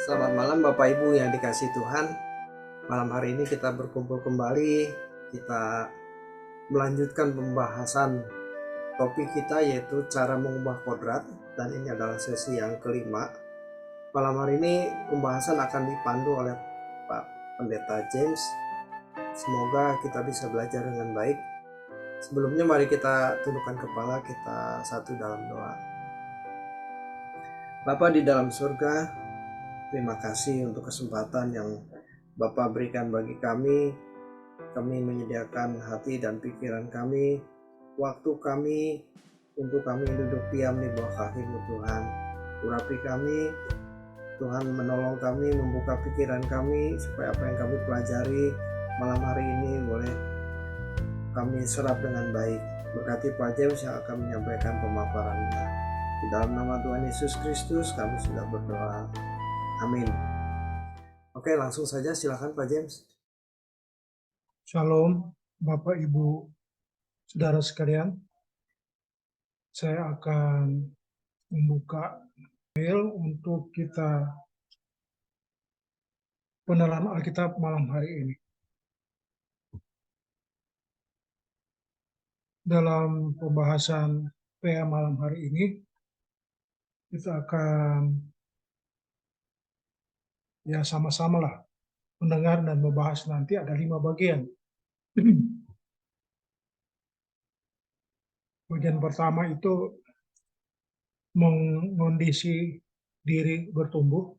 Selamat malam Bapak Ibu yang dikasihi Tuhan. Malam hari ini kita berkumpul kembali. Kita melanjutkan pembahasan topik kita yaitu cara mengubah kodrat. Dan ini adalah sesi yang kelima. Malam hari ini pembahasan akan dipandu oleh Pak Pendeta James. Semoga kita bisa belajar dengan baik. Sebelumnya mari kita tundukkan kepala, kita satu dalam doa. Bapa di dalam surga, terima kasih untuk kesempatan yang Bapak berikan bagi kami. Kami menyediakan hati dan pikiran kami, waktu kami, untuk kami duduk diam di bawah kaki-Mu Tuhan. Urapi kami, Tuhan menolong kami, membuka pikiran kami, supaya apa yang kami pelajari malam hari ini boleh kami serap dengan baik. Berkati Pak James yang akan menyampaikan pemaparannya. Di dalam nama Tuhan Yesus Kristus kami sudah berdoa. Amin. Oke, langsung saja silakan Pak James. Shalom, Bapak Ibu, Saudara sekalian. Saya akan membuka file untuk kita penerapan Alkitab malam hari ini. Dalam pembahasan PA malam hari ini, kita akan sama-sama lah mendengar dan membahas. Nanti ada 5 bagian. Bagian pertama itu mengondisi diri bertumbuh.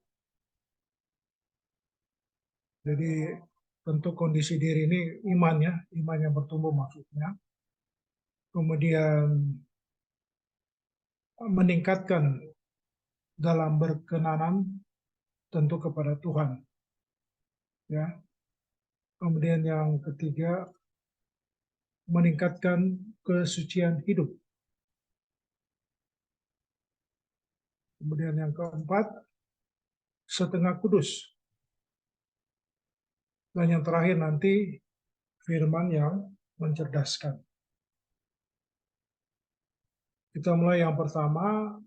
Jadi tentu kondisi diri ini iman yang bertumbuh maksudnya. Kemudian meningkatkan dalam berkenanan tentu kepada Tuhan. Ya. Kemudian yang ketiga, meningkatkan kesucian hidup. Kemudian yang keempat, setengah kudus. Dan yang terakhir nanti, firman yang mencerdaskan. Kita mulai yang pertama,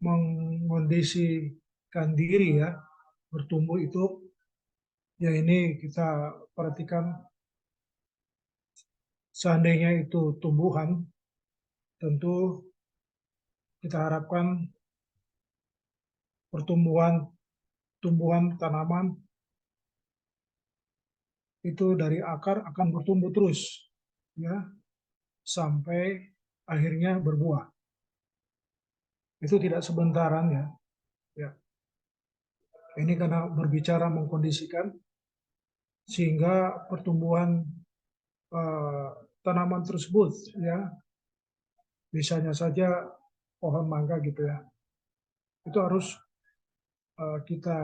mengondisikan diri ya, bertumbuh itu, ya ini kita perhatikan, seandainya itu tumbuhan, tentu kita harapkan tumbuhan tanaman itu dari akar akan bertumbuh terus ya sampai akhirnya berbuah. Itu tidak sebentaran ya. Ini karena berbicara mengkondisikan sehingga pertumbuhan tanaman tersebut ya, misalnya saja pohon mangga gitu ya, itu harus kita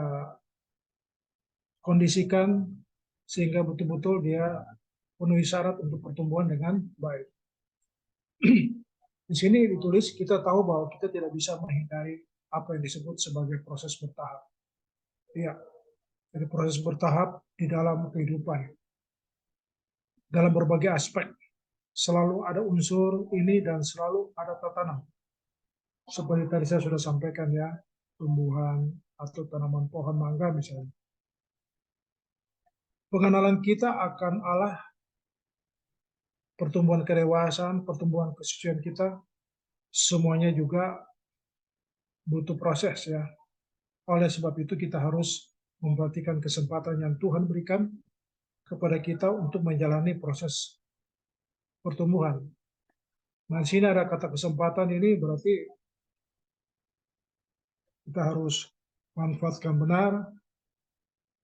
kondisikan sehingga betul-betul dia penuhi syarat untuk pertumbuhan dengan baik. Di sini ditulis kita tahu bahwa kita tidak bisa menghindari apa yang disebut sebagai proses bertahap. Ya, jadi proses bertahap di dalam kehidupan, dalam berbagai aspek. Selalu ada unsur ini dan selalu ada tatanan. Seperti tadi saya sudah sampaikan ya, tumbuhan atau tanaman pohon mangga misalnya. Pengenalan kita akan Allah, pertumbuhan kedewasaan, pertumbuhan kesucian kita, semuanya juga butuh proses ya. Oleh sebab itu kita harus memperhatikan kesempatan yang Tuhan berikan kepada kita untuk menjalani proses pertumbuhan. Nah, di sini ada kata kesempatan, ini berarti kita harus manfaatkan benar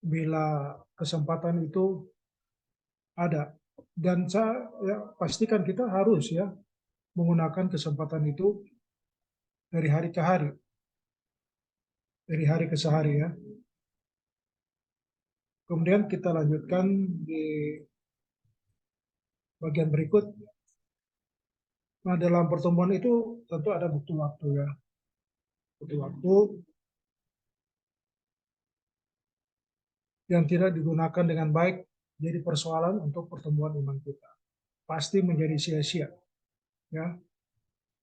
bila kesempatan itu ada. Dan saya pastikan kita harus ya menggunakan kesempatan itu dari hari ke hari, dari hari ke sehari ya. Kemudian kita lanjutkan di bagian berikut. Nah, dalam pertemuan itu tentu ada butuh waktu ya. Butuh waktu yang tidak digunakan dengan baik jadi persoalan untuk pertumbuhan iman kita. Pasti menjadi sia-sia. Ya.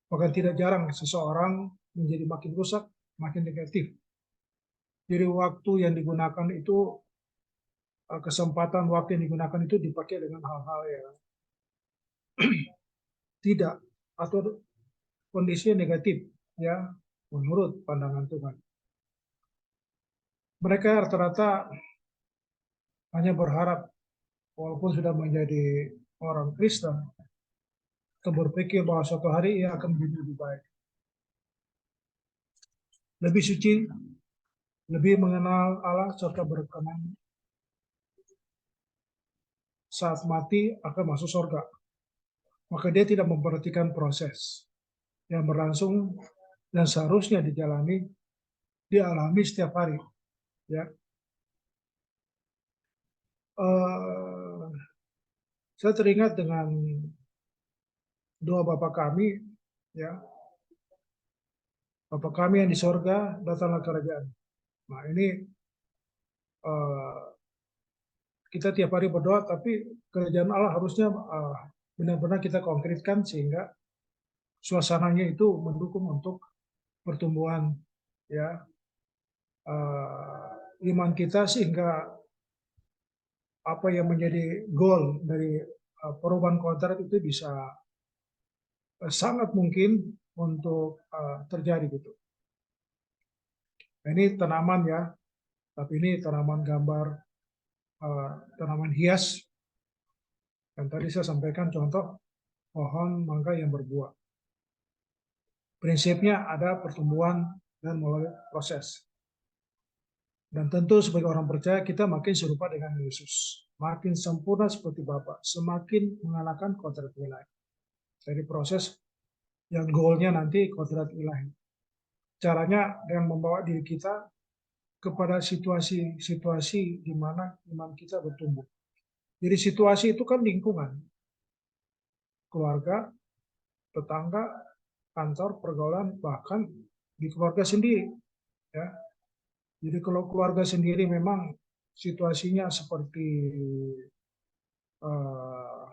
Bahkan tidak jarang seseorang menjadi makin rusak, makin negatif. Jadi waktu yang digunakan itu, kesempatan waktu yang digunakan itu dipakai dengan hal-hal yang tidak atau kondisi yang negatif, ya, menurut pandangan Tuhan. Mereka rata-rata hanya berharap, walaupun sudah menjadi orang Kristen, atau berpikir bahwa suatu hari ia akan menjadi lebih baik, lebih suci, lebih mengenal Allah, serta berkenan saat mati akan masuk surga. Maka dia tidak memperhatikan proses yang berlangsung dan seharusnya dialami setiap hari. Ya, uh, saya teringat dengan doa Bapa kami, ya, Bapa kami yang di sorga, datanglah kerajaan. Nah ini uh, kita tiap hari berdoa, tapi kerajaan Allah harusnya benar-benar kita konkretkan sehingga suasananya itu mendukung untuk pertumbuhan, ya, iman kita, sehingga apa yang menjadi goal dari perubahan kodrat itu bisa sangat mungkin untuk terjadi gitu. Nah, ini tanaman, ya, tapi ini tanaman gambar, tanaman hias. Dan tadi saya sampaikan contoh pohon mangga yang berbuah. Prinsipnya ada pertumbuhan dan melalui proses. Dan tentu sebagai orang percaya kita makin serupa dengan Yesus, makin sempurna seperti Bapa, semakin mengalahkan kodrat ilahi. Jadi proses yang goalnya nanti kodrat ilahi. Caranya dengan membawa diri kita kepada situasi-situasi di mana iman kita bertumbuh. Jadi situasi itu kan lingkungan, keluarga, tetangga, kantor, pergaulan, bahkan di keluarga sendiri. Ya. Jadi kalau keluarga sendiri memang situasinya seperti eh,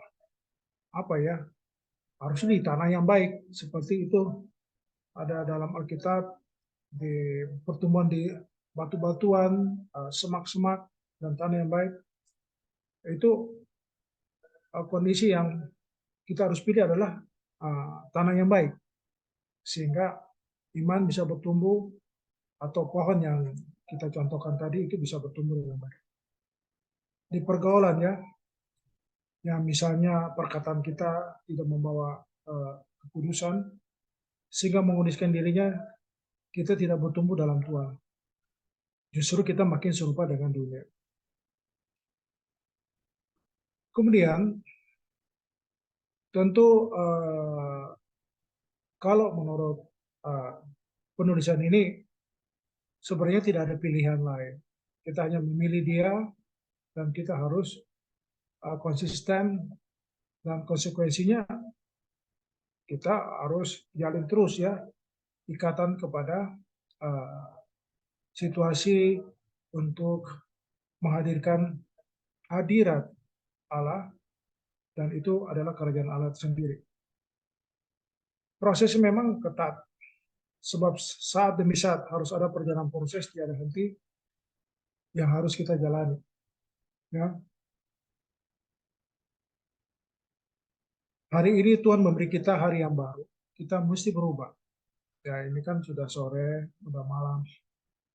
apa ya, harusnya di tanah yang baik, seperti itu ada dalam Alkitab, di pertumbuhan di batu-batuan, semak-semak, dan tanah yang baik. Itu kondisi yang kita harus pilih adalah tanah yang baik, sehingga iman bisa bertumbuh, atau pohon yang kita contohkan tadi itu bisa bertumbuh dengan baik. Di pergaulan, ya, yang misalnya perkataan kita tidak membawa kekudusan, sehingga menguduskan dirinya, kita tidak bertumbuh dalam Tuhan. Justru kita makin serupa dengan dunia. Kemudian, tentu kalau menurut penulisan ini, sebenarnya tidak ada pilihan lain. Kita hanya memilih dia, dan kita harus konsisten, dan konsekuensinya kita harus jalin terus, ya, ikatan kepada uh, situasi untuk menghadirkan hadirat Allah, dan itu adalah kerajaan Allah sendiri. Prosesnya memang ketat, sebab saat demi saat harus ada perjalanan proses tiada henti yang harus kita jalani. Ya. Hari ini Tuhan memberi kita hari yang baru, kita mesti berubah. Ya, ini kan sudah sore, sudah malam,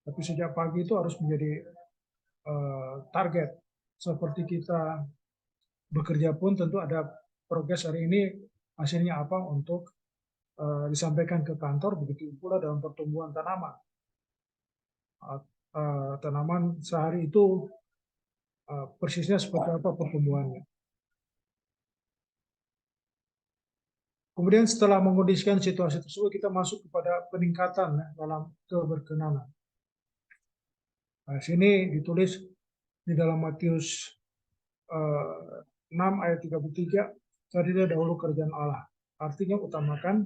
tapi sejak pagi itu harus menjadi target. Seperti kita bekerja pun tentu ada progres hari ini, hasilnya apa untuk disampaikan ke kantor, begitu pula dalam pertumbuhan tanaman. Tanaman sehari itu persisnya seperti apa pertumbuhannya. Kemudian setelah mengkondisikan situasi tersebut, kita masuk kepada peningkatan, ya, dalam keberkenanan. Nah, sini ditulis di dalam Matius 6 ayat 33, carilah dahulu kerajaan Allah. Artinya utamakan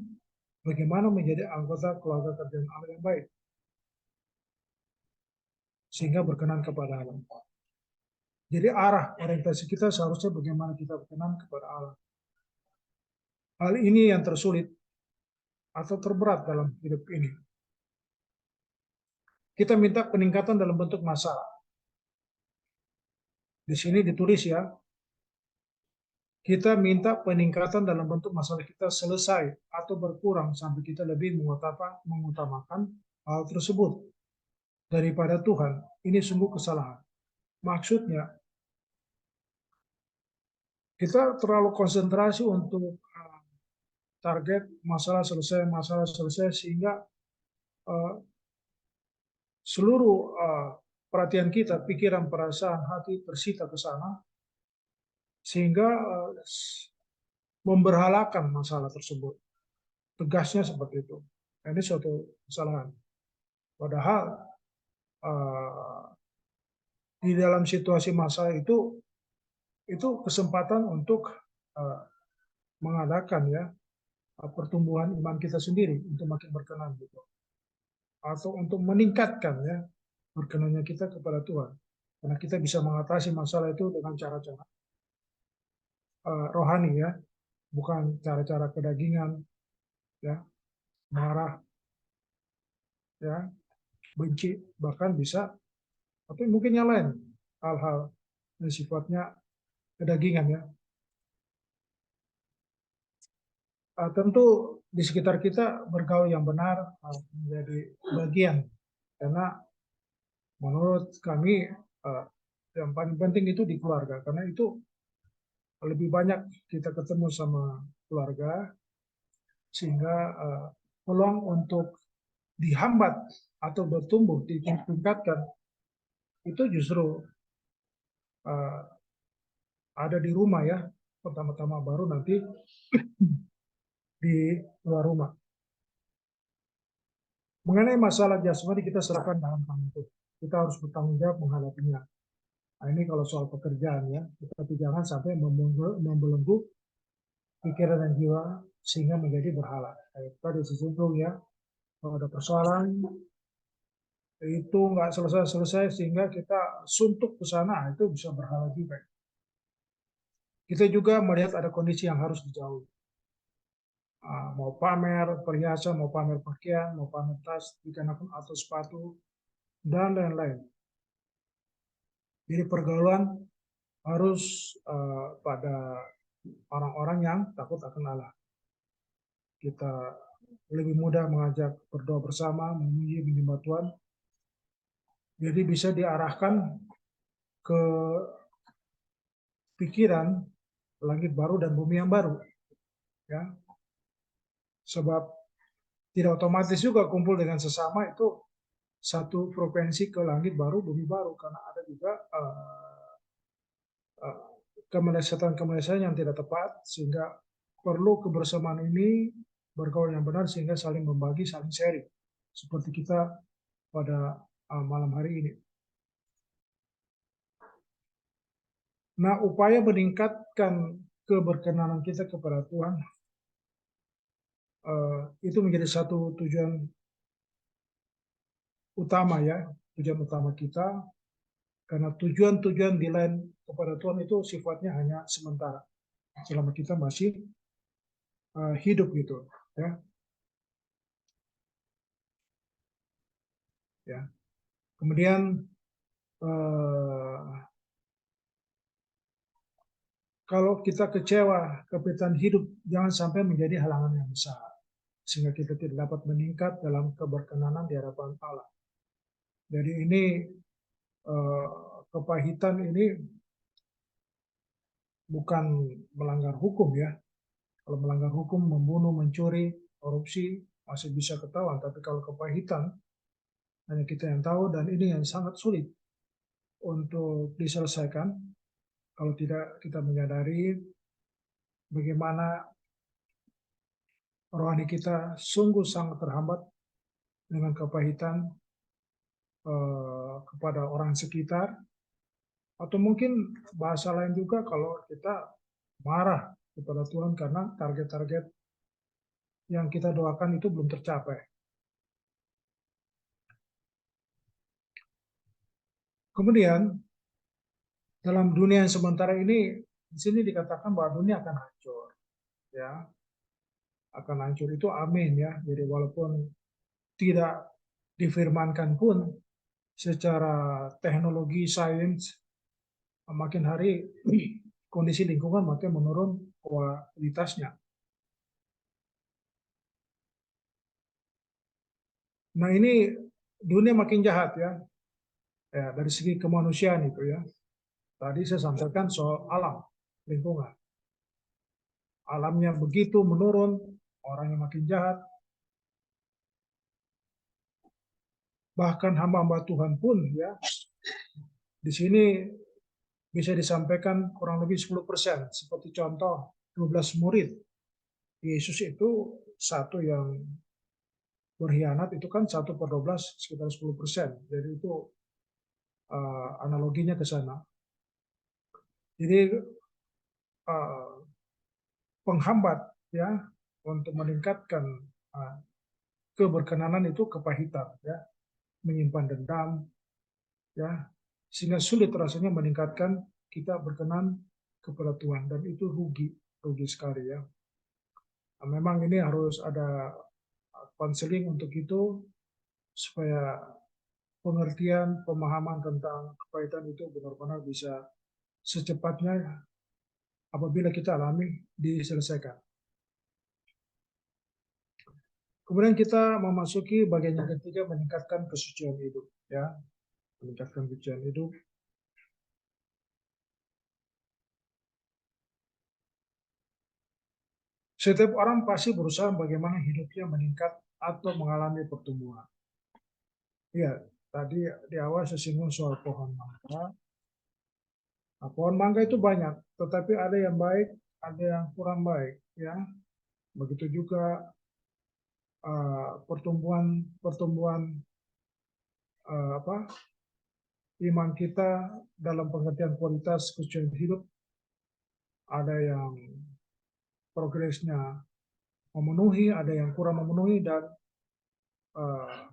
bagaimana menjadi anggota keluarga kerajaan Allah yang baik, sehingga berkenan kepada Allah. Jadi arah orientasi kita seharusnya bagaimana kita berkenan kepada Allah. Hal ini yang tersulit atau terberat dalam hidup ini. kita minta peningkatan dalam bentuk masalah. Di sini ditulis ya, kita minta peningkatan dalam bentuk masalah kita selesai atau berkurang sampai kita lebih mengutamakan hal tersebut daripada Tuhan. Ini sungguh kesalahan. Maksudnya, kita terlalu konsentrasi untuk target masalah selesai, sehingga seluruh perhatian kita, pikiran, perasaan, hati tersita ke sana, sehingga memberhalakan masalah tersebut. Tegasnya seperti itu. Ini suatu kesalahan. Padahal di dalam situasi masalah itu kesempatan untuk mengadakan ya pertumbuhan iman kita sendiri untuk makin berkenan gitu, atau untuk meningkatkan ya berkenannya kita kepada Tuhan, karena kita bisa mengatasi masalah itu dengan cara-cara rohani ya, bukan cara-cara kedagingan ya, marah ya, benci, bahkan bisa atau mungkin yang lain hal-hal yang sifatnya kedagingan ya. Tentu di sekitar kita bergaul yang benar menjadi bagian, karena menurut kami yang paling penting itu di keluarga, karena itu lebih banyak kita ketemu sama keluarga, sehingga peluang untuk dihambat atau bertumbuh ditingkatkan itu justru ada di rumah ya, pertama-tama, baru nanti di luar rumah. Mengenai masalah jasmani kita serahkan dalam tangan Tuhan. Kita harus bertanggung jawab menghadapinya. Nah, ini kalau soal pekerjaan ya, tetapi jangan sampai membelenggu pikiran dan jiwa sehingga menjadi berhala. Kayak tadi disinggung ya, kalau ada persoalan itu nggak selesai sehingga kita suntuk ke sana, itu bisa berhala juga. Kita juga melihat ada kondisi yang harus dijauhi. Mau pamer perhiasan, mau pamer pakaian, mau pamer tas, dikenakan atau sepatu, dan lain-lain. Jadi pergaulan harus pada orang-orang yang takut akan Allah. Kita lebih mudah mengajak berdoa bersama, memuji, menyembah Tuhan. Jadi bisa diarahkan ke pikiran langit baru dan bumi yang baru. Ya. Sebab tidak otomatis juga kumpul dengan sesama itu satu frekuensi ke langit baru, bumi baru, karena ada juga kemelesetan yang tidak tepat, sehingga perlu kebersamaan ini bergaul yang benar sehingga saling membagi, saling sharing, seperti kita pada malam hari ini. Nah, upaya meningkatkan keberkenanan kita kepada Tuhan itu menjadi satu tujuan utama ya, tujuan utama kita, karena tujuan-tujuan di lain kepada Tuhan itu sifatnya hanya sementara selama kita masih hidup gitu ya. Ya. Kemudian kalau kita kecewa, kepahitan hidup jangan sampai menjadi halangan yang besar sehingga kita tidak dapat meningkat dalam keberkenanan di hadapan Allah. Jadi ini kepahitan ini bukan melanggar hukum ya. Kalau melanggar hukum, membunuh, mencuri, korupsi masih bisa ketahuan, tapi kalau kepahitan hanya kita yang tahu, dan ini yang sangat sulit untuk diselesaikan kalau tidak kita menyadari bagaimana rohani kita sungguh sangat terhambat dengan kepahitan kepada orang sekitar, atau mungkin bahasa lain juga kalau kita marah kepada Tuhan karena target-target yang kita doakan itu belum tercapai. Kemudian dalam dunia yang sementara ini, di sini dikatakan bahwa dunia akan hancur, ya, akan hancur itu amin ya. Jadi walaupun tidak difirmankan pun, secara teknologi sains makin hari kondisi lingkungan makin menurun kualitasnya. Nah ini dunia makin jahat ya, dari segi kemanusiaan itu ya. Tadi saya sampaikan soal alam, lingkungan. Alamnya begitu menurun, orangnya makin jahat. Bahkan hamba-hamba Tuhan pun ya, di sini bisa disampaikan kurang lebih 10%. Seperti contoh 12 murid. Yesus itu satu yang berkhianat itu kan 1/12 sekitar 10%. Jadi itu analoginya ke sana. Jadi penghambat ya untuk meningkatkan keberkenanan itu kepahitan ya, menyimpan dendam ya, sehingga sulit rasanya meningkatkan kita berkenan kepada Tuhan, dan itu rugi sekali ya. Nah, memang ini harus ada konseling untuk itu supaya pengertian, pemahaman tentang kepahitan itu benar-benar bisa secepatnya apabila kita alami diselesaikan. Kemudian kita memasuki bagian yang ketiga, meningkatkan kesucian hidup ya, meningkatkan kesucian hidup. Setiap orang pasti berusaha bagaimana hidupnya meningkat atau mengalami pertumbuhan. Iya, tadi di awal saya singgung soal pohon mangga. Nah, pohon mangga itu banyak, tetapi ada yang baik, ada yang kurang baik, ya. Begitu juga pertumbuhan iman kita dalam pengertian kualitas kesucian hidup, ada yang progresnya memenuhi, ada yang kurang memenuhi, dan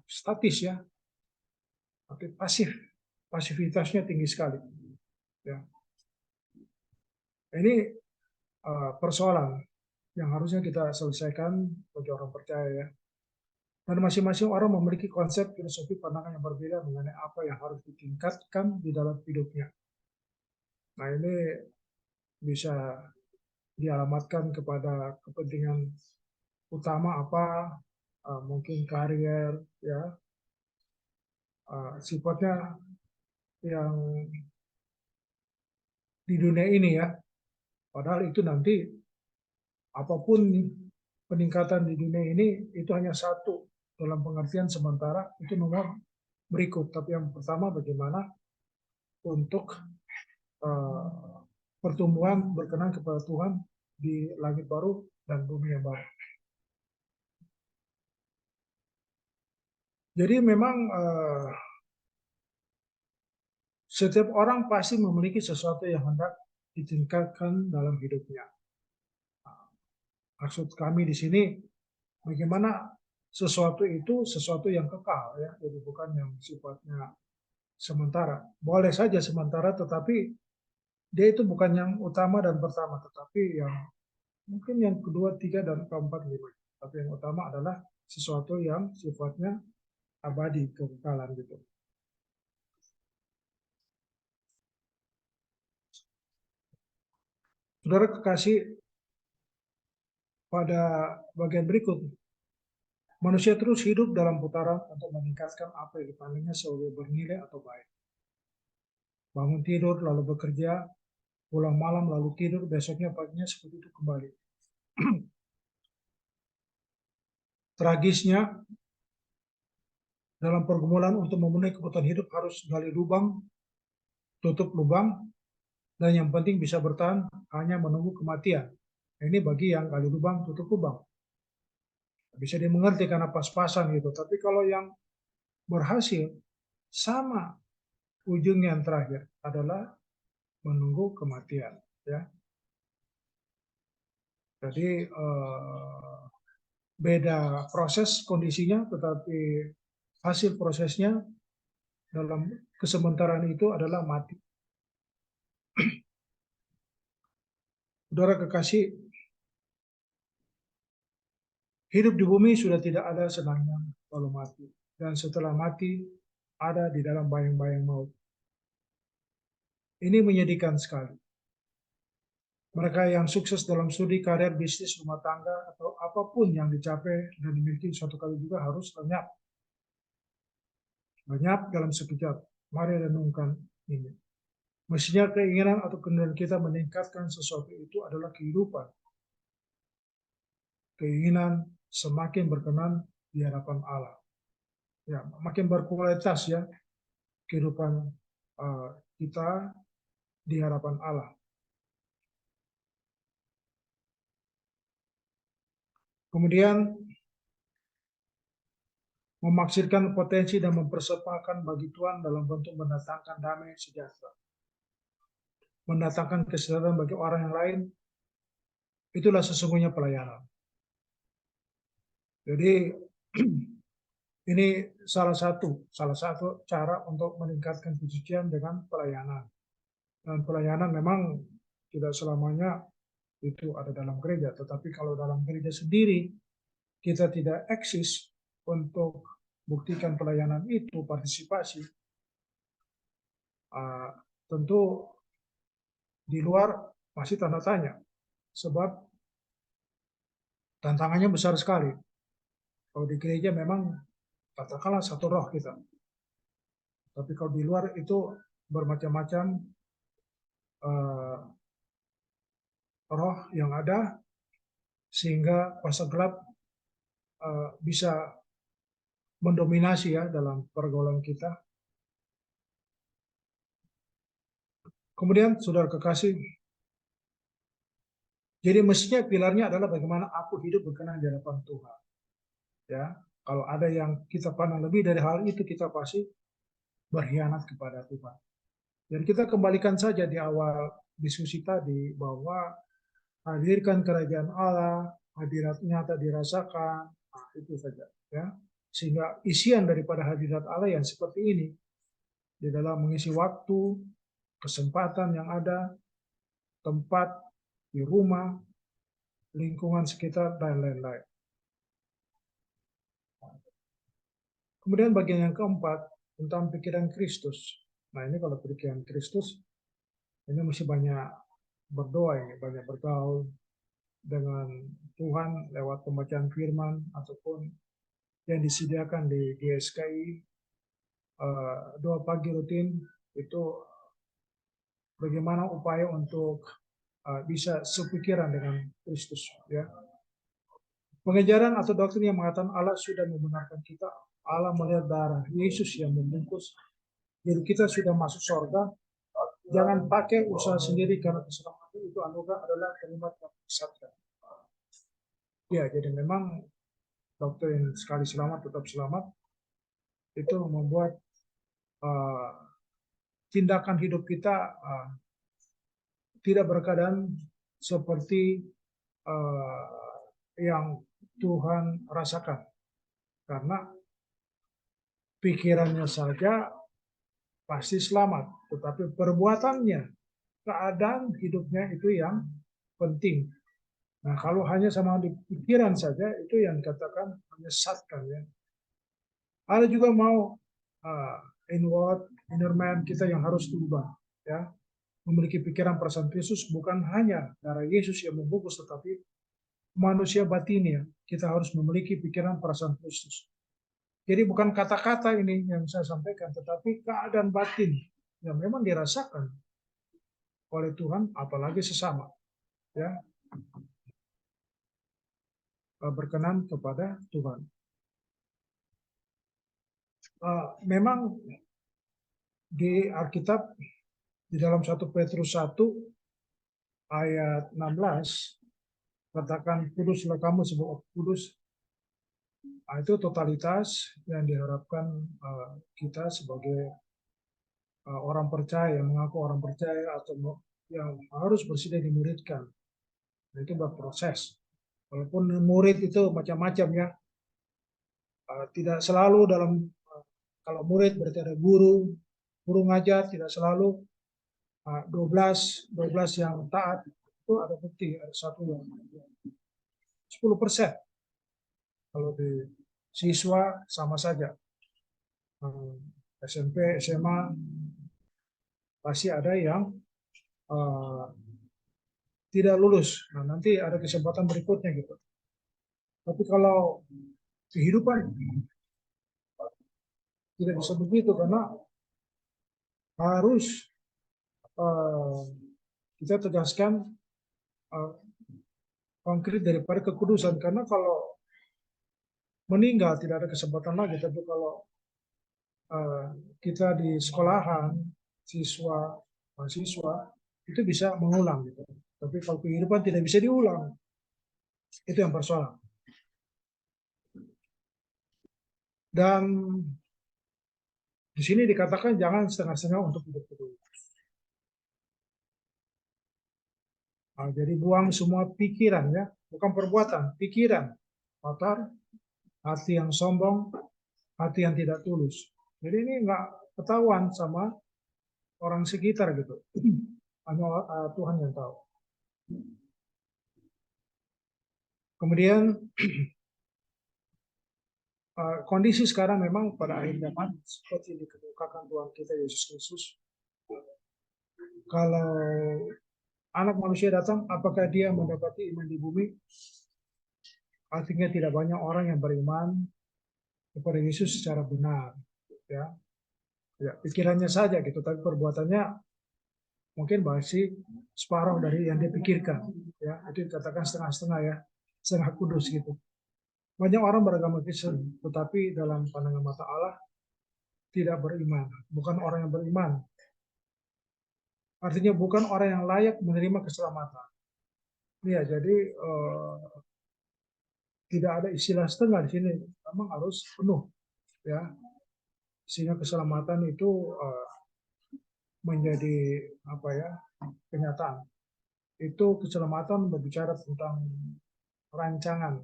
statis ya, tapi pasivitasnya tinggi sekali. Ya. Ini persoalan yang harusnya kita selesaikan bagi orang percaya ya. Dan masing-masing orang memiliki konsep filosofi pandangan yang berbeda mengenai apa yang harus ditingkatkan di dalam hidupnya. Nah ini bisa dialamatkan kepada kepentingan utama apa, mungkin karier ya, sifatnya yang di dunia ini ya. Padahal itu nanti apapun peningkatan di dunia ini itu hanya satu dalam pengertian sementara, itu nomor berikut. Tapi yang pertama bagaimana untuk pertumbuhan berkenan kepada Tuhan di langit baru dan bumi yang baru. Jadi memang setiap orang pasti memiliki sesuatu yang hendak ditingkatkan dalam hidupnya. Maksud kami di sini bagaimana sesuatu itu sesuatu yang kekal ya, jadi bukan yang sifatnya sementara. Boleh saja sementara, tetapi dia itu bukan yang utama dan pertama, tetapi yang mungkin yang kedua, tiga, dan keempat, lima. Tapi yang utama adalah sesuatu yang sifatnya abadi, kekekalan gitu. Saudara kekasih, pada bagian berikut, manusia terus hidup dalam putaran untuk meningkatkan apa yang dipandangnya sebagai bernilai atau baik. Bangun tidur, lalu bekerja, pulang malam, lalu tidur, besoknya paginya seperti itu kembali. Tragisnya, dalam pergumulan untuk memenuhi kebutuhan hidup harus gali lubang, tutup lubang, dan yang penting bisa bertahan hanya menunggu kematian. Ini bagi yang gali lubang, tutup lubang. Bisa dimengerti karena pas-pasan gitu. Tapi kalau yang berhasil, sama ujungnya yang terakhir adalah menunggu kematian. Ya. Jadi beda proses kondisinya, tetapi hasil prosesnya dalam kesementaraan itu adalah mati. Saudara kekasih, hidup di bumi sudah tidak ada senangnya kalau mati. Dan setelah mati, ada di dalam bayang-bayang maut. Ini menyedihkan sekali. Mereka yang sukses dalam studi, karir, bisnis, rumah tangga, atau apapun yang dicapai dan dimiliki suatu kali juga harus lenyap. Lenyap dalam sekejap. Mari renungkan ini. Mestinya keinginan atau keinginan kita meningkatkan sesuatu itu adalah kehidupan. Keinginan semakin berkenan di hadapan Allah. Ya, makin berkualitas ya kehidupan kita di hadapan Allah. Kemudian memaksirkan potensi dan mempersembahkan bagi Tuhan dalam bentuk mendatangkan damai sejahtera. Mendatangkan kesejahteraan bagi orang yang lain, itulah sesungguhnya pelayanan. Jadi ini salah satu cara untuk meningkatkan kesucian dengan pelayanan. Dan pelayanan memang tidak selamanya itu ada dalam gereja, tetapi kalau dalam gereja sendiri kita tidak eksis untuk buktikan pelayanan itu, partisipasi, tentu di luar masih tanda tanya, sebab tantangannya besar sekali. Kalau di gereja memang katakanlah satu roh kita, tapi kalau di luar itu bermacam-macam roh yang ada, sehingga kuasa gelap bisa mendominasi ya dalam pergaulan kita. Kemudian saudara kekasih, jadi mestinya pilarnya adalah bagaimana aku hidup berkenan di hadapan Tuhan. Ya, kalau ada yang kita pandang lebih dari hal itu, kita pasti berkhianat kepada Tuhan. Dan kita kembalikan saja di awal diskusi tadi bahwa hadirkan kerajaan Allah, hadirat nyata dirasakan, itu saja ya. Sehingga isian daripada hadirat Allah yang seperti ini di dalam mengisi waktu, kesempatan yang ada, tempat di rumah, lingkungan sekitar dan lain-lain. Kemudian bagian yang keempat tentang pikiran Kristus. Nah, ini kalau pikiran Kristus ini mesti banyak berdoa, ini banyak bergaul dengan Tuhan lewat pembacaan firman ataupun yang disediakan di GSKI, doa pagi rutin itu bagaimana upaya untuk bisa sepikiran dengan Kristus ya. Pengejaran atau doktrin yang mengatakan Allah sudah membenarkan kita, Allah melihat darah Yesus yang membungkus, jadi kita sudah masuk surga. Jangan pakai usaha sendiri karena keselamatan itu anugerah adalah kalimat yang disesatkan. Ya, jadi memang doktrin sekali selamat tetap selamat itu membuat tindakan hidup kita tidak berkeadaan seperti yang Tuhan rasakan, karena pikirannya saja pasti selamat, tetapi perbuatannya, keadaan hidupnya itu yang penting. Nah, kalau hanya sama di pikiran saja, itu yang dikatakan menyesatkan ya. Ada juga mau inward, inner man kita yang harus diubah ya. Memiliki pikiran perasaan Kristus, bukan hanya darah Yesus yang membungkus, tetapi manusia batinnya kita harus memiliki pikiran perasaan Kristus. Jadi bukan kata-kata ini yang saya sampaikan, tetapi keadaan batin yang memang dirasakan oleh Tuhan, apalagi sesama, ya, berkenan kepada Tuhan. Memang di Alkitab di dalam 1 Petrus 1 ayat 16 katakan kuduslah kamu sebab kudus. Itu totalitas yang diharapkan kita sebagai orang percaya, mengaku orang percaya atau yang harus bersedia dimuridkan. Nah, itu berproses. Walaupun murid itu macam-macam ya, tidak selalu dalam kalau murid berarti ada guru ngajar, tidak selalu 12 yang taat, itu ada bukti, ada satu yang 10%. Kalau di siswa sama saja. SMP, SMA pasti ada yang tidak lulus. Nah, nanti ada kesempatan berikutnya gitu. Tapi kalau kehidupan tidak bisa begitu karena harus eh, kita tegaskan eh, konkret daripada kekudusan. Karena kalau meninggal tidak ada kesempatan lagi. Tapi kalau eh, kita di sekolahan, siswa, mahasiswa itu bisa mengulang gitu. Tapi kalau kehidupan tidak bisa diulang, itu yang persoalan. Dan di sini dikatakan jangan setengah-setengah untuk hidup kedua. Nah, jadi buang semua pikiran ya, bukan perbuatan, pikiran kotor, hati yang sombong, hati yang tidak tulus. Jadi ini nggak ketahuan sama orang sekitar gitu. Hanya Tuhan yang tahu. Kemudian kondisi sekarang memang pada akhir zaman seperti dikemukakan Tuhan kita Yesus Kristus. Kalau anak manusia datang, apakah dia mendapati iman di bumi? Artinya tidak banyak orang yang beriman kepada Yesus secara benar. Ya, ya pikirannya saja gitu, tapi perbuatannya mungkin masih separuh dari yang dia pikirkan. Ya, itu dikatakan setengah-setengah ya, setengah kudus gitu. Banyak orang beragama Kristen, tetapi dalam pandangan mata Allah tidak beriman, bukan orang yang beriman. Artinya bukan orang yang layak menerima keselamatan. Ya, jadi tidak ada istilah setengah di sini, memang harus penuh, ya. Sehingga keselamatan itu menjadi apa ya kenyataan. Itu keselamatan berbicara tentang rancangan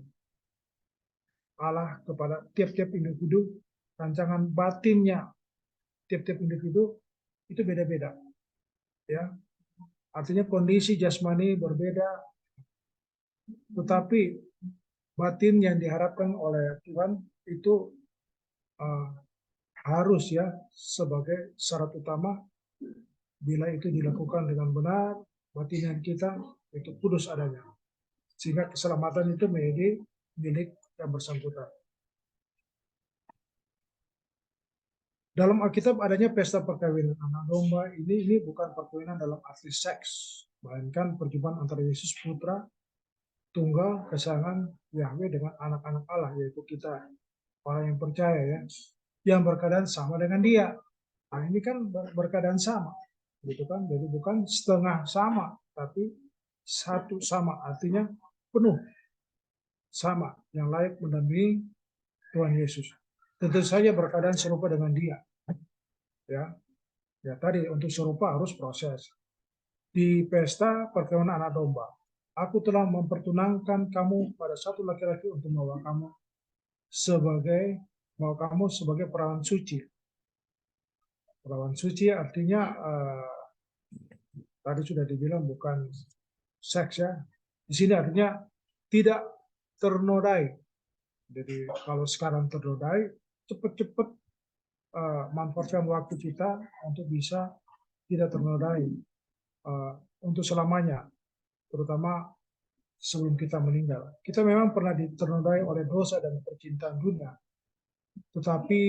Allah kepada tiap-tiap individu, rancangan batinnya tiap-tiap individu itu beda-beda, ya. Artinya kondisi jasmani berbeda, tetapi batin yang diharapkan oleh Tuhan itu uh, harus ya sebagai syarat utama bila itu dilakukan dengan benar, batin kita itu kudus adanya. Sehingga keselamatan itu menjadi milik yang bersangkutan. Dalam Alkitab adanya pesta perkawinan anak domba ini bukan perkawinan dalam arti seks, melainkan perjumpaan antara Yesus Putra tunggal kesayangan Yahweh dengan anak-anak Allah, yaitu kita orang yang percaya ya, yang berkeadaan sama dengan Dia. Nah ini kan berkeadaan sama, gitu kan? Jadi bukan setengah sama, tapi satu sama, artinya penuh sama, yang layak mendampingi Tuhan Yesus. Tentu saja berkeadaan serupa dengan Dia, ya. Ya tadi untuk serupa harus proses. Di pesta perkawinan anak domba, aku telah mempertunangkan kamu pada satu laki-laki untuk membawa kamu sebagai perawan suci. Perawan suci artinya tadi sudah dibilang bukan seks ya. Di sini artinya tidak ternodai. Jadi kalau sekarang ternodai, cepat-cepat manfaatkan waktu kita untuk bisa tidak ternodai untuk selamanya, terutama sebelum kita meninggal. Kita memang pernah ternodai oleh dosa dan percintaan dunia, tetapi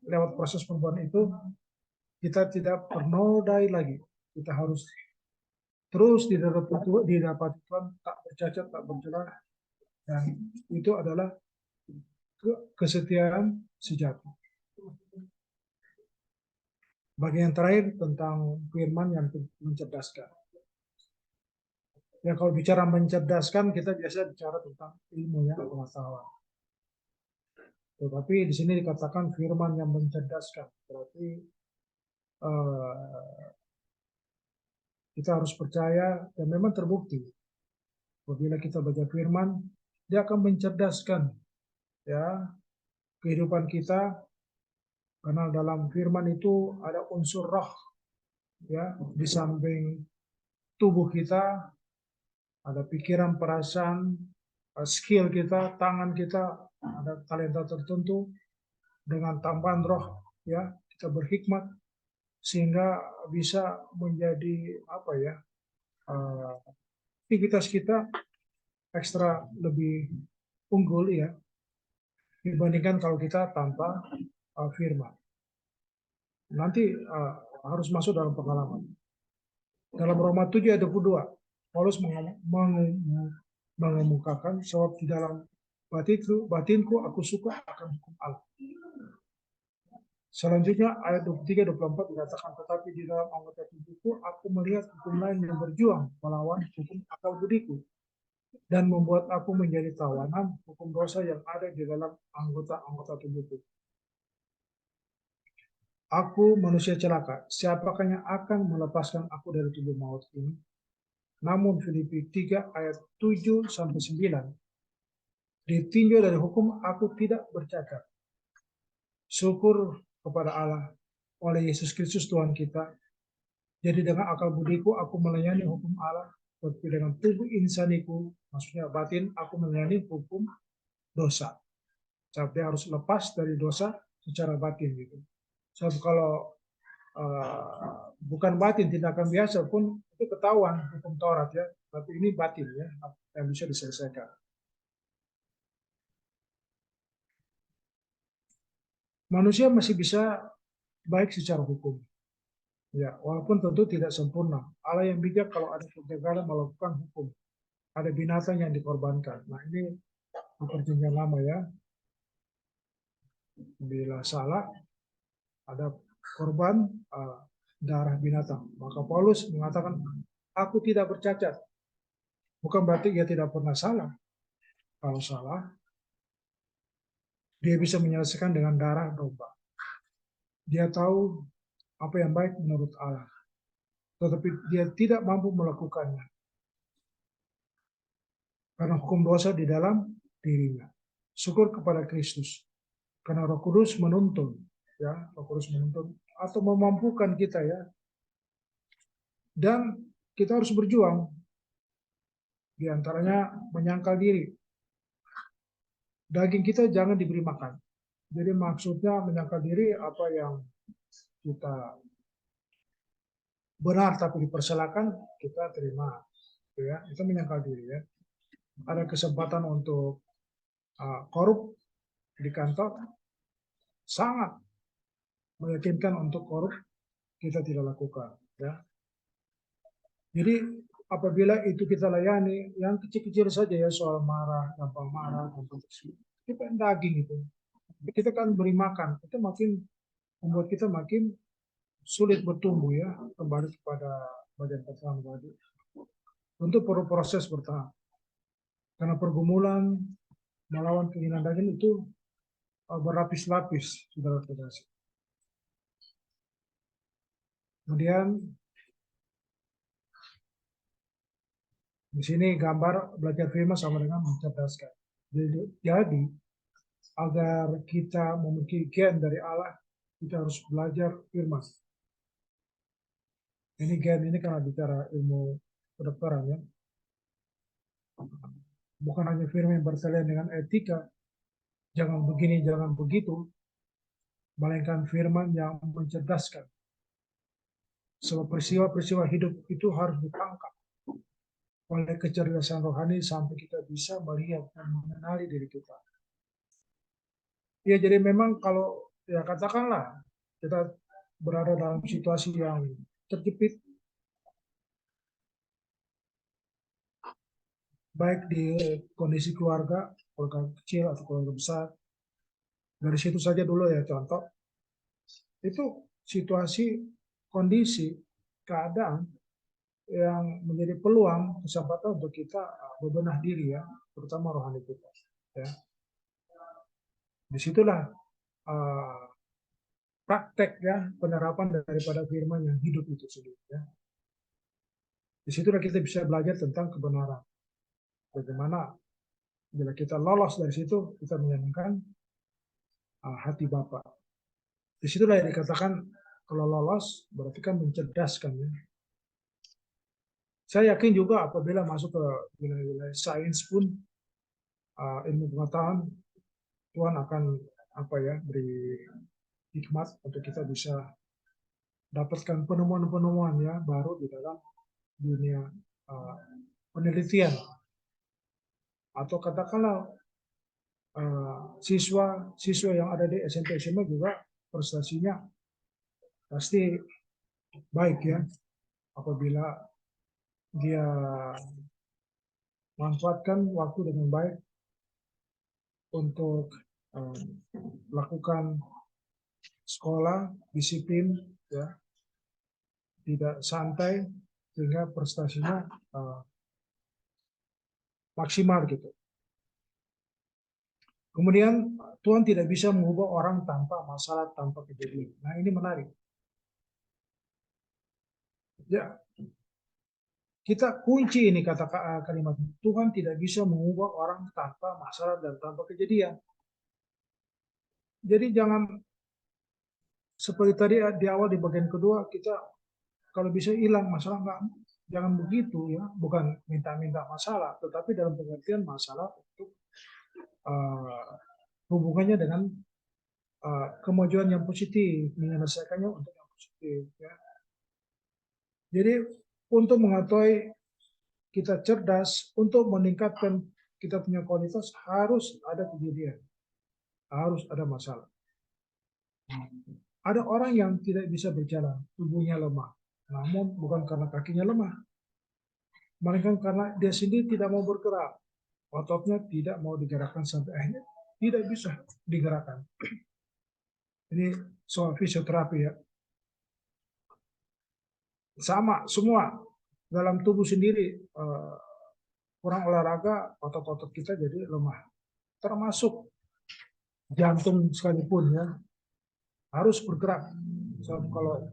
lewat proses perubahan itu kita tidak ternodai lagi. Kita harus terus didapati Tuhan tak bercacat, tak bercelah, dan itu adalah kesetiaan sejati. Bagian terakhir tentang firman yang mencerdaskan. Ya kalau bicara mencerdaskan kita biasa bicara tentang ilmu ya, pengetahuan. Tetapi di sini dikatakan firman yang mencerdaskan, berarti kita harus percaya dan memang terbukti. Apabila kita baca firman, dia akan mencerdaskan ya kehidupan kita, karena dalam firman itu ada unsur roh ya, di samping tubuh kita ada pikiran, perasaan, skill kita, tangan kita, ada talenta tertentu dengan tambahan roh ya, kita berhikmat sehingga bisa menjadi apa ya, aktivitas kita ekstra lebih unggul ya dibandingkan kalau kita tanpa firman. Nanti harus masuk dalam pengalaman. Dalam Roma 7 ayat 22, Paulus mengemukakan sebab di dalam batinku aku suka akan hukum Allah. Selanjutnya ayat 23-24 dikatakan, tetapi di dalam anggota tubuhku aku melihat hukum lain yang berjuang melawan hukum akal budiku dan membuat aku menjadi tawanan hukum dosa yang ada di dalam anggota-anggota tubuhku. Aku manusia celaka, siapakah yang akan melepaskan aku dari tubuh maut ini? Namun Filipi 3 ayat 7-9, ditinjau dari hukum aku tidak bercacat. Syukur kepada Allah oleh Yesus Kristus Tuhan kita. Jadi dengan akal budiku aku melayani hukum Allah, tetapi dengan tubuh insaniku, maksudnya batin, aku melayani hukum dosa. Tapi harus lepas dari dosa secara batin gitu. Sebab kalau bukan batin, tindakan biasa pun itu ketahuan hukum Taurat ya, tapi ini batin ya yang bisa diselesaikan. Manusia masih bisa baik secara hukum. Ya, walaupun tentu tidak sempurna. Allah yang bijak kalau ada kegagalan melakukan hukum. Ada binatang yang dikorbankan. Nah ini di perjanjian lama ya. Bila salah, ada korban darah binatang. Maka Paulus mengatakan, aku tidak bercacat. Bukan berarti dia tidak pernah salah. Kalau salah, dia bisa menyelesaikan dengan darah domba. Dia tahu apa yang baik menurut Allah. Tetapi dia tidak mampu melakukannya. Karena hukum dosa di dalam dirinya. Syukur kepada Kristus. Karena Roh Kudus menuntun, ya, Roh Kudus menuntun atau memampukan kita ya. Dan kita harus berjuang. Di antaranya menyangkal diri. Daging kita jangan diberi makan. Jadi maksudnya menyangkal diri apa yang kita benar tapi dipersilakan kita terima, ya. Itu menyangkal diri ya. Ada kesempatan untuk korup di kantor, sangat meyakinkan untuk korup kita tidak lakukan ya. Jadi apabila itu kita layani yang kecil-kecil saja ya, soal marah, gampang tersebut, kita daging itu kita kan beri makan, itu makin membuat kita makin sulit bertumbuh ya kembali kepada bagian pertama tadi. Tentu perlu proses bertahap karena pergumulan melawan keinginan daging itu berlapis-lapis, saudara-saudara. Kemudian di sini gambar belajar firman sama dengan mencerdaskan. Jadi agar kita memiliki gen dari Allah, kita harus belajar firman. Ini gen ini karena bicara ilmu kedokteran ya. Bukan hanya firman yang berkaitan dengan etika, jangan begini, jangan begitu, melainkan firman yang mencerdaskan. Sebab peristiwa-peristiwa hidup itu harus ditangkap oleh kecerdasan rohani sampai kita bisa melihat dan mengenali diri kita. Ya jadi memang kalau ya katakanlah kita berada dalam situasi yang terjepit, baik di kondisi keluarga kecil atau keluarga besar. Dari situ saja dulu ya contoh. Itu situasi, kondisi, keadaan yang menjadi peluang, kesempatan untuk kita bebenah diri ya, terutama rohani kita. Ya. Disitulah praktek ya penerapan daripada firman yang hidup itu sendiri. Ya. Disitulah kita bisa belajar tentang kebenaran. Bagaimana bila kita lolos dari situ, kita menyenangkan hati Bapa. Disitulah yang dikatakan kalau lolos berarti kan mencerdaskan ya. Saya yakin juga apabila masuk ke wilayah sains pun ilmu pengetahuan, Tuhan akan beri hikmat untuk kita bisa dapatkan penemuan-penemuan ya baru di dalam dunia penelitian, atau katakanlah siswa yang ada di SMP SMA juga prestasinya pasti baik ya apabila dia manfaatkan waktu dengan baik untuk melakukan sekolah, disiplin, ya, tidak santai, sehingga prestasinya maksimal gitu. Kemudian Tuhan tidak bisa mengubah orang tanpa masalah, tanpa kejadian. Nah ini menarik. Ya, kita kunci ini kata kalimat Tuhan tidak bisa mengubah orang tanpa masalah dan tanpa kejadian. Jadi jangan seperti tadi di awal di bagian kedua kita kalau bisa hilang masalah enggak, jangan begitu ya, bukan minta-minta masalah, tetapi dalam pengertian masalah untuk hubungannya dengan kemajuan yang positif, menyelesaikannya untuk yang positif. Ya. Jadi untuk mengetahui kita cerdas, untuk meningkatkan kita punya kualitas harus ada kejadian, harus ada masalah. Ada orang yang tidak bisa berjalan, tubuhnya lemah, namun bukan karena kakinya lemah, melainkan karena dia sendiri tidak mau bergerak, ototnya tidak mau digerakkan sampai akhirnya tidak bisa digerakkan. Ini soal fisioterapi ya. Sama semua dalam tubuh sendiri kurang olahraga otot-otot kita jadi lemah. Termasuk jantung sekalipun ya harus bergerak. So, kalau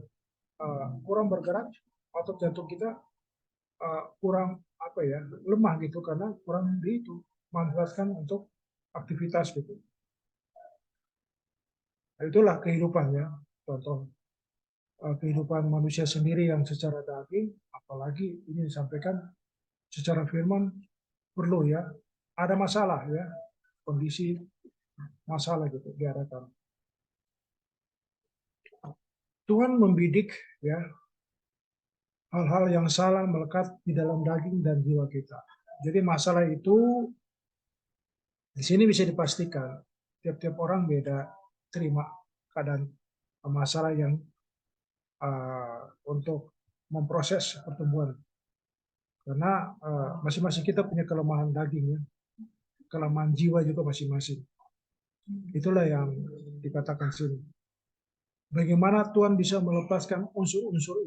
kurang bergerak otot jantung kita kurang lemah gitu karena kurang manfaatkan untuk aktivitas gitu. Nah, itulah kehidupannya, contoh kehidupan manusia sendiri yang secara daging, apalagi ini disampaikan secara firman perlu ya ada masalah ya, kondisi masalah gitu diadakan. Tuhan membidik ya hal-hal yang salah melekat di dalam daging dan jiwa kita. Jadi masalah itu di sini bisa dipastikan tiap-tiap orang beda terima keadaan masalah yang untuk memproses pertumbuhan. Karena masing-masing kita punya kelemahan daging ya, kelemahan jiwa juga masing-masing. Itulah yang dikatakan sini. Bagaimana Tuhan bisa melepaskan unsur-unsur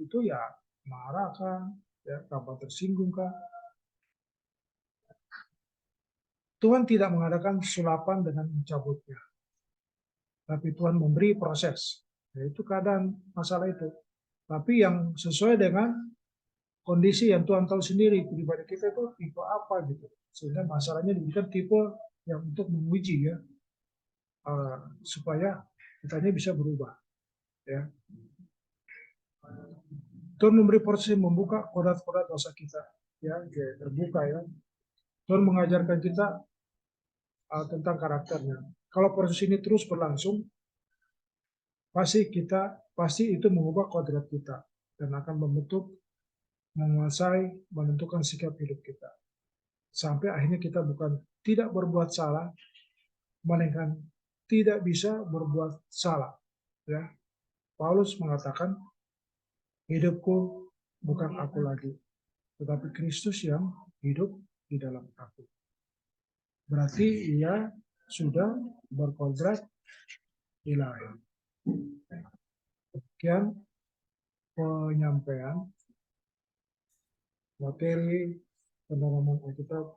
itu ya marah kah, ya tanpa tersinggung kah. Tuhan tidak mengadakan sulapan dengan mencabutnya, tapi Tuhan memberi proses, yaitu keadaan masalah itu. Tapi yang sesuai dengan kondisi yang Tuhan tahu sendiri, pribadi kita itu tipe apa gitu. Sehingga masalahnya diberikan tipe yang untuk menguji ya, supaya kitanya bisa berubah. Ya. Tuhan memberi proses membuka kodat-kodat dosa kita, ya, terbuka ya. Tuhan mengajarkan kita tentang karakternya. Kalau proses ini terus berlangsung, pasti itu mengubah kodrat kita dan akan membentuk, menguasai, menentukan sikap hidup kita. Sampai akhirnya kita bukan tidak berbuat salah, melainkan tidak bisa berbuat salah. Ya, Paulus mengatakan, hidupku bukan aku lagi, tetapi Kristus yang hidup di dalam aku. Berarti ia sudah berkodrat ilahi. Sekian penyampaian materi pendalaman Alkitab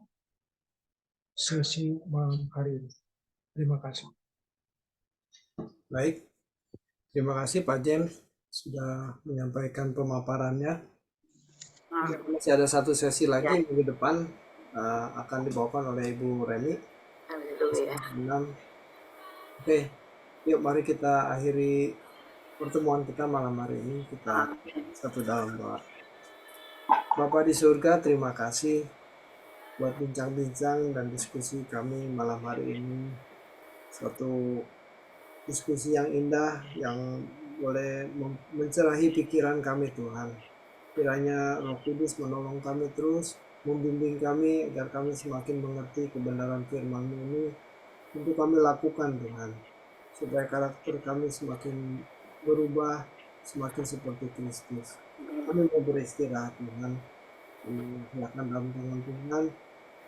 sesi malam hari ini. Terima kasih. Baik, terima kasih Pak James sudah menyampaikan pemaparannya. Masih ada satu sesi lagi minggu depan akan dibawakan oleh Ibu Reni. Oke, yuk mari kita akhiri pertemuan kita malam hari ini. Kita satu dalam doa. Bapa di surga, terima kasih buat bincang-bincang dan diskusi kami malam hari ini. Suatu diskusi yang indah yang boleh mencerahi pikiran kami Tuhan. Kiranya Roh Kudus menolong kami terus, membimbing kami agar kami semakin mengerti kebenaran firman-Mu ini untuk kami lakukan Tuhan, supaya karakter kami semakin berubah, semakin seperti Kristus. Kami mau beristirahat Tuhan, kami serahkan dalam tangan Tuhan,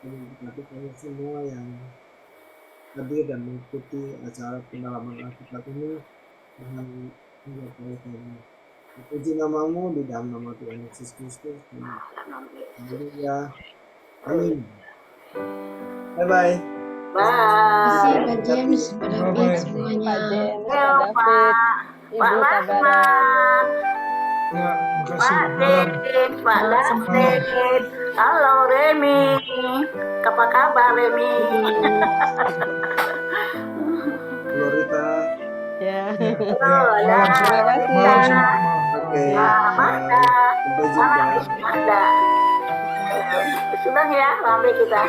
kami berkati kami semua yang hadir dan mengikuti acara pendalaman Alkitab ini. Tuhan menyertai kami. Puji namamu di dalam nama Tuhan Yesus Kristus. Haleluya. Amin. Bye-bye. Kasih Pak Bye. James, Pak David Bye-bye. semuanya. Pak James, Ayo, Pak David, Pak Ibu Tabara. Lasman, Ya, makasih. Pak Malam. David, Pak David. Halo Remi, apa kabar Remi? Glorita. Ya. Ya, Halo, ya, malam. Terima kasih. Malam selamat malam. Oke. Mada, Sampai jumpa. Mada. Sudah ya, sampai kita.